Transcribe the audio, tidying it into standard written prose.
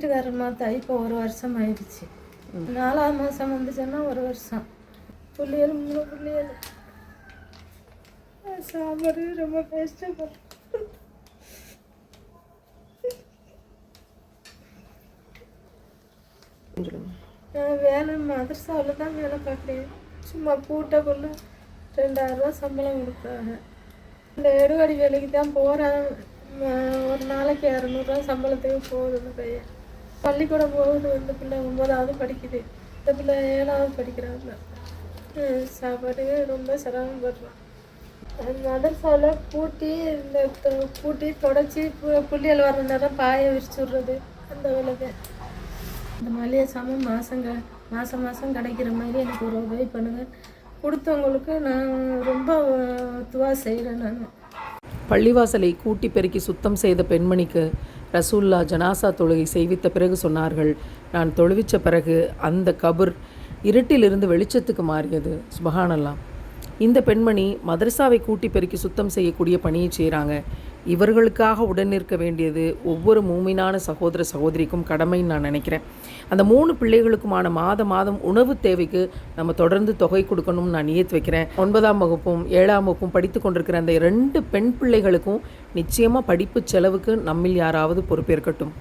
வீட்டுக்காரம்மா தாய் இப்போ 1 வருஷம் ஆயிடுச்சு. 4ஆவது மாதம் வந்துச்சுன்னா 1 வருஷம். பிள்ளைகள் 3 பிள்ளைகள். சாப்பாடு ரொம்ப கஷ்டப்பட்டு நான் வேலை மதரசாவில் தான் வேலை பார்க்குறேன். சும்மா பூட்டைக்குள்ள 2000 ரூபா சம்பளம் கொடுக்குறாங்க. இந்த எடுவாடி வேலைக்கு தான் போகிறேன். ஒரு நாளைக்கு 200 ரூபா சம்பளத்துக்கு போகுது இந்த பையன். பள்ளிக்கூடம் போகுது. இந்த பிள்ளை 9ஆவது படிக்குது. இந்த பிள்ளை 7ஆவது படிக்கிறாங்க. சாப்பாடு ரொம்ப சிரமப்படுறான். மதரசாவில் பூட்டி தொடச்சி புள்ளிகள் வர்ற நேரம் பாயை விரிச்சு விட்றது அந்த வேலைக்கு. இந்த மளிகை சாமான் மாதம் கிடைக்கிற மாதிரி எனக்கு ஒரு உதவி பண்ணுங்கள். கொடுத்தவங்களுக்கு நான் ரொம்ப துவா செய்கிறேன். நான் பள்ளிவாசலை கூட்டி பெருக்கி சுத்தம் செய்த பெண்மணிக்கு ரசூல்லா ஜனாசா தொழுகை செய்வித்த பிறகு சொன்னார்கள், நான் தொழுவிச்ச பிறகு அந்த கபர் இருட்டிலிருந்து வெளிச்சத்துக்கு மாறியது. சுபஹானல்லாஹ். இந்த பெண்மணி மதரசாவை கூட்டி பெருக்கி சுத்தம் செய்யக்கூடிய பணியை செய்கிறாங்க. இவர்களுக்காக உடன் நிற்க வேண்டியது ஒவ்வொரு மூமினான சகோதர சகோதரிக்கும் கடமைன்னு நான் நினைக்கிறேன். அந்த 3 பிள்ளைகளுக்குமான மாதம் உணவு தேவைக்கு நம்ம தொடர்ந்து தொகை கொடுக்கணும்னு நான் நியத்து வைக்கிறேன். 9ஆம் வகுப்பும் 7ஆம் வகுப்பும் படித்து கொண்டிருக்கிற அந்த 2 பெண் பிள்ளைகளுக்கும் நிச்சயமாக படிப்பு செலவுக்கு நம்மில் யாராவது பொறுப்பேற்கட்டும்.